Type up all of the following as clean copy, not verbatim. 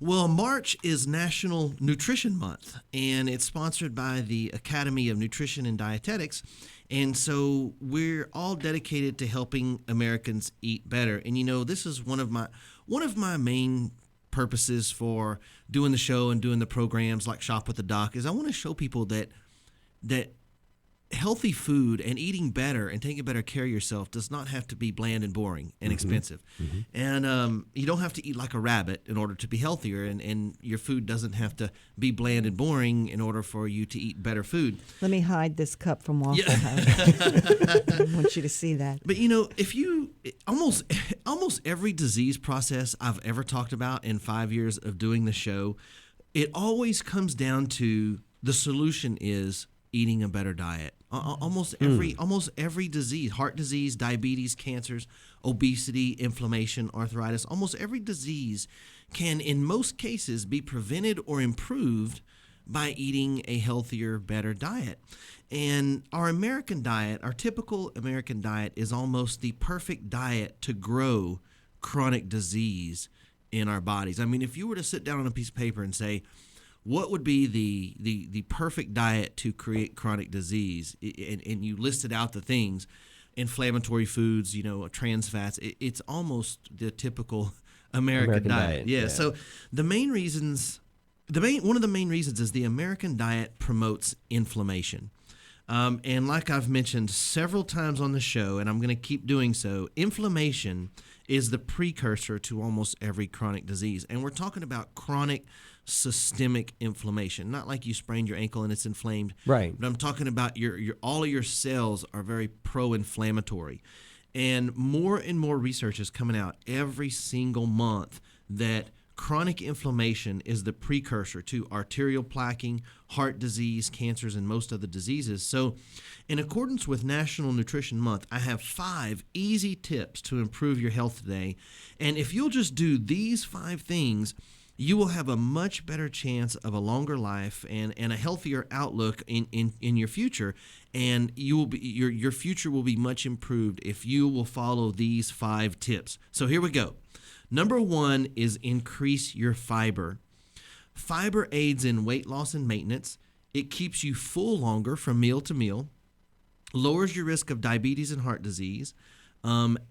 Well, March is National Nutrition Month, and it's sponsored by the Academy of Nutrition and Dietetics. And so we're all dedicated to helping Americans eat better. And this is one of my main purposes for doing the show and doing the programs like Shop with the Doc is I want to show people that healthy food and eating better and taking better care of yourself does not have to be bland and boring and expensive. And you don't have to eat like a rabbit in order to be healthier, and your food doesn't have to be bland and boring in order for you to eat better food. Let me hide this cup from Waffle House. I want you to see that. But if you almost every disease process I've ever talked about in 5 years of doing the show, it always comes down to the solution is eating a better diet. Almost every disease, heart disease, diabetes, cancers, obesity, inflammation, arthritis, almost every disease can, in most cases, be prevented or improved by eating a healthier, better diet. And our American diet, our typical American diet, is almost the perfect diet to grow chronic disease in our bodies. I mean, if you were to sit down on a piece of paper and say, what would be the perfect diet to create chronic disease? And you listed out the things, inflammatory foods, trans fats. It's almost the typical American diet. Yeah. So one of the main reasons is the American diet promotes inflammation. And like I've mentioned several times on the show, and I'm going to keep doing so, inflammation is the precursor to almost every chronic disease. And we're talking about chronic systemic inflammation, not like you sprained your ankle and it's inflamed. Right. But I'm talking about your all of your cells are very pro-inflammatory. And more research is coming out every single month that chronic inflammation is the precursor to arterial plaquing, heart disease, cancers, and most other diseases. So in accordance with National Nutrition Month, I have 5 easy tips to improve your health today. And if you'll just do these 5 things, you will have a much better chance of a longer life and a healthier outlook in your future. And your future will be much improved if you will follow these 5 tips. So here we go. Number 1 is increase your fiber. Fiber aids in weight loss and maintenance. It keeps you full longer from meal to meal, lowers your risk of diabetes and heart disease,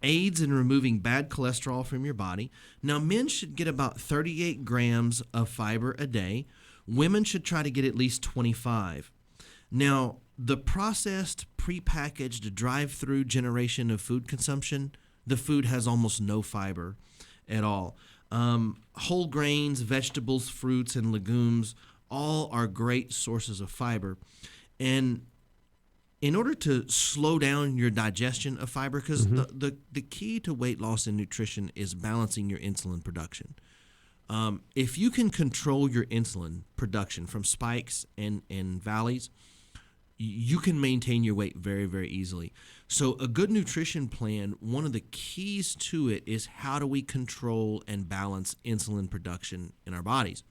aids in removing bad cholesterol from your body. Now, men should get about 38 grams of fiber a day. Women should try to get at least 25. Now, the processed, prepackaged, drive-through generation of food consumption, the food has almost no fiber at all. Whole grains, vegetables, fruits, and legumes all are great sources of fiber. And in order to slow down your digestion of fiber, because the key to weight loss and nutrition is balancing your insulin production. If you can control your insulin production from spikes and valleys, you can maintain your weight very, very easily. So a good nutrition plan, one of the keys to it is how do we control and balance insulin production in our bodies?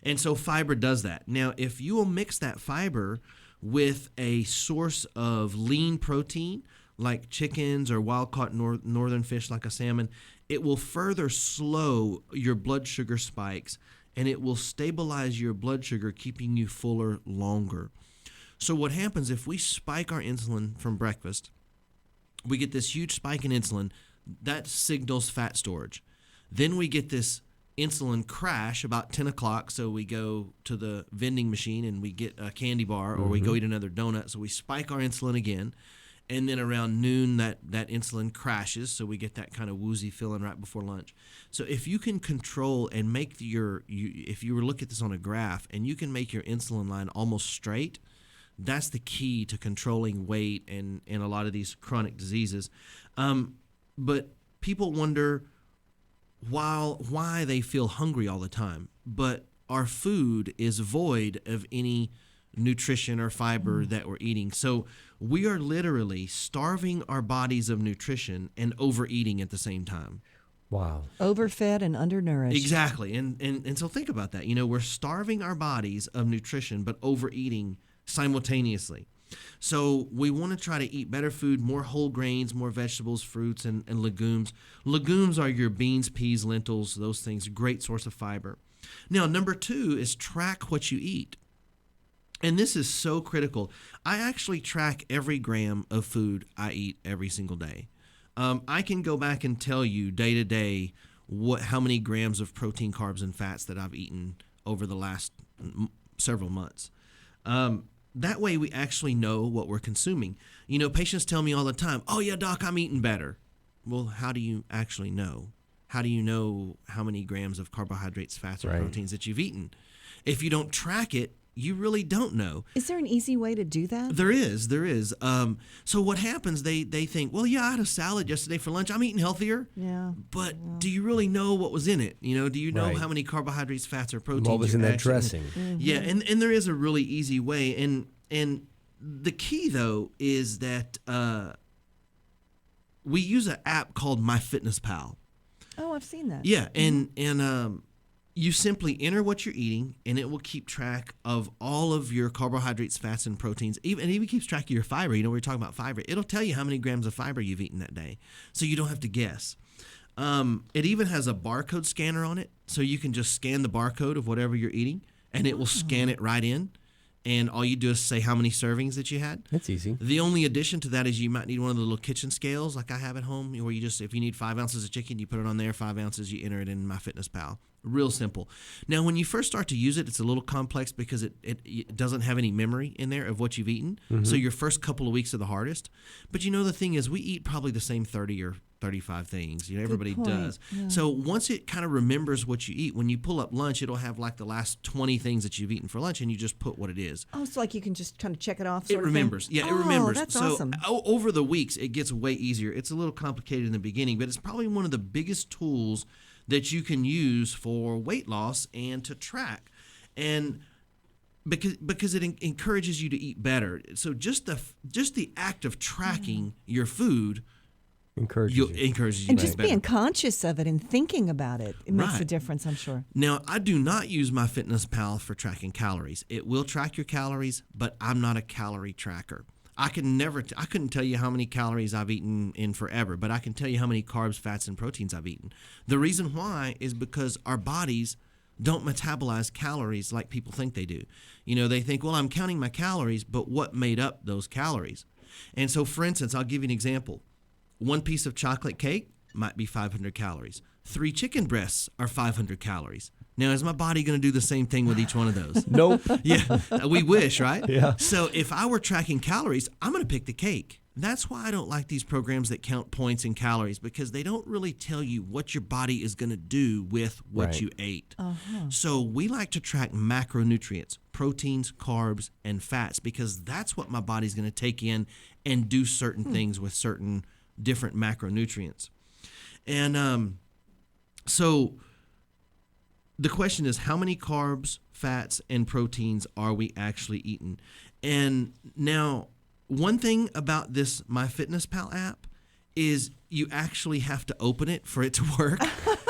And so fiber does that. Now, if you will mix that fiber with a source of lean protein like chickens or wild-caught northern fish like a salmon, it will further slow your blood sugar spikes, and it will stabilize your blood sugar, keeping you fuller longer. So what happens if we spike our insulin from breakfast, we get this huge spike in insulin, that signals fat storage. Then we get this insulin crash about 10 o'clock, so we go to the vending machine and we get a candy bar, or we go eat another donut, so we spike our insulin again. And then around noon, that insulin crashes, so we get that kind of woozy feeling right before lunch. So if you can control and make if you were to look at this on a graph, and you can make your insulin line almost straight, that's the key to controlling weight and a lot of these chronic diseases. But people wonder why they feel hungry all the time. But our food is void of any nutrition or fiber that we're eating. So we are literally starving our bodies of nutrition and overeating at the same time. Wow. Overfed and undernourished. Exactly. And so think about that. We're starving our bodies of nutrition but overeating simultaneously. So we want to try to eat better food, more whole grains, more vegetables, fruits, and legumes. Legumes are your beans, peas, lentils, those things, great source of fiber. Now, number 2 is track what you eat. And this is so critical. I actually track every gram of food I eat every single day. I can go back and tell you day to day how many grams of protein, carbs, and fats that I've eaten over the last several months. That way we actually know what we're consuming. You know, patients tell me all the time, "Oh yeah, doc, I'm eating better." Well, how do you actually know? How do you know how many grams of carbohydrates, fats, or proteins that you've eaten? If you don't track it, you really don't know. Is there an easy way to do that? There is. So what happens, they think, well, yeah, I had a salad yesterday for lunch. I'm eating healthier. Yeah. But do you really know what was in it? You know, do you know how many carbohydrates, fats, or proteins? What was in that dressing? Mm-hmm. Yeah, and there is a really easy way. And the key, though, is that we use an app called MyFitnessPal. Oh, I've seen that. Yeah, and you simply enter what you're eating, and it will keep track of all of your carbohydrates, fats, and proteins. It even keeps track of your fiber. You know, we're talking about fiber. It'll tell you how many grams of fiber you've eaten that day, so you don't have to guess. It even has a barcode scanner on it, so you can just scan the barcode of whatever you're eating, and it will scan it right in. And all you do is say how many servings that you had. That's easy. The only addition to that is you might need one of the little kitchen scales like I have at home, where you just, if you need 5 ounces of chicken, you put it on there, 5 ounces, you enter it in MyFitnessPal. Real simple. Now, when you first start to use it, it's a little complex because it doesn't have any memory in there of what you've eaten. Mm-hmm. So your first couple of weeks are the hardest. But you know, the thing is, we eat probably the same 30 or 35 things. You know, everybody does. Yeah. So once it kind of remembers what you eat, when you pull up lunch, it'll have like the last 20 things that you've eaten for lunch, and you just put what it is. Oh, so like you can just kind of check it off? It remembers. Yeah, it remembers. That's so awesome. Over the weeks, it gets way easier. It's a little complicated in the beginning, but it's probably one of the biggest tools that you can use for weight loss and to track. And because it encourages you to eat better. So just the act of tracking your food encourages you and to just eat better. Being conscious of it and thinking about it, it makes a difference, I'm sure. Now, I do not use MyFitnessPal for tracking calories. It will track your calories, but I'm not a calorie tracker. I couldn't tell you how many calories I've eaten in forever, but I can tell you how many carbs, fats, and proteins I've eaten. The reason why is because our bodies don't metabolize calories like people think they do. You know, they think, well, I'm counting my calories, but what made up those calories? And so, for instance, I'll give you an example. 1 piece of chocolate cake might be 500 calories. 3 chicken breasts are 500 calories. Now, is my body going to do the same thing with each one of those? Nope. Yeah, we wish, right? Yeah. So if I were tracking calories, I'm going to pick the cake. That's why I don't like these programs that count points and calories, because they don't really tell you what your body is going to do with what you ate. Uh-huh. So we like to track macronutrients, proteins, carbs, and fats, because that's what my body's going to take in and do certain things with certain different macronutrients. And so the question is, how many carbs, fats, and proteins are we actually eating? And now, one thing about this MyFitnessPal app is you actually have to open it for it to work.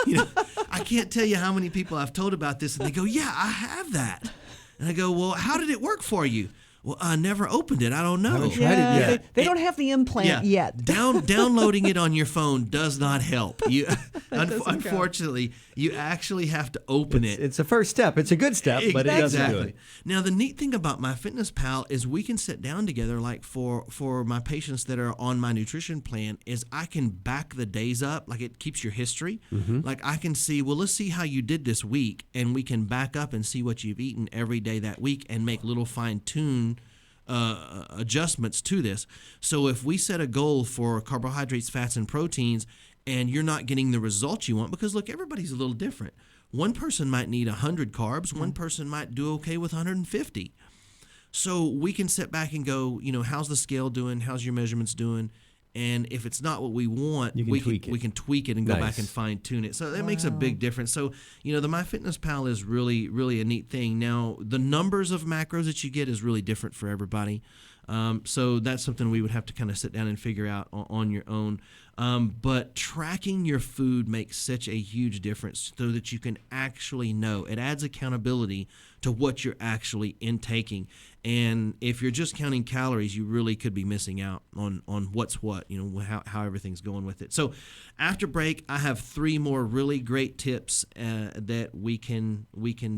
You know, I can't tell you how many people I've told about this, and they go, yeah, I have that. And I go, well, how did it work for you? Well, I never opened it. I don't know. I haven't tried it yet. They don't have the implant yet. Downloading it on your phone does not help. You, unfortunately, you actually have to open it. It's a first step. It's a good step, but it doesn't do it. Now, the neat thing about MyFitnessPal is we can sit down together, like for my patients that are on my nutrition plan, is I can back the days up. Like, it keeps your history. Mm-hmm. Like, I can see, well, let's see how you did this week, and we can back up and see what you've eaten every day that week and make little fine-tune adjustments to this. So if we set a goal for carbohydrates, fats, and proteins, and you're not getting the results you want, because look, everybody's a little different. One person might need 100 carbs, one person might do okay with 150. So we can sit back and go, you know, how's the scale doing? How's your measurements doing? And if it's not what we want, we can tweak it and go back and fine tune it. So that makes a big difference. So, you know, the MyFitnessPal is really, really a neat thing. Now, the numbers of macros that you get is really different for everybody. So that's something we would have to kind of sit down and figure out on your own. But tracking your food makes such a huge difference so that you can actually know. It adds accountability to what you're actually intaking. And if you're just counting calories, you really could be missing out on what's what, how everything's going with it. So after break, I have 3 more really great tips that we can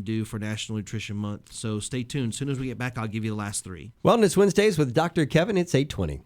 do for National Nutrition Month. So stay tuned. As soon as we get back, I'll give you the last 3. Wellness Wednesdays with Dr. Kevin. It's 8:20.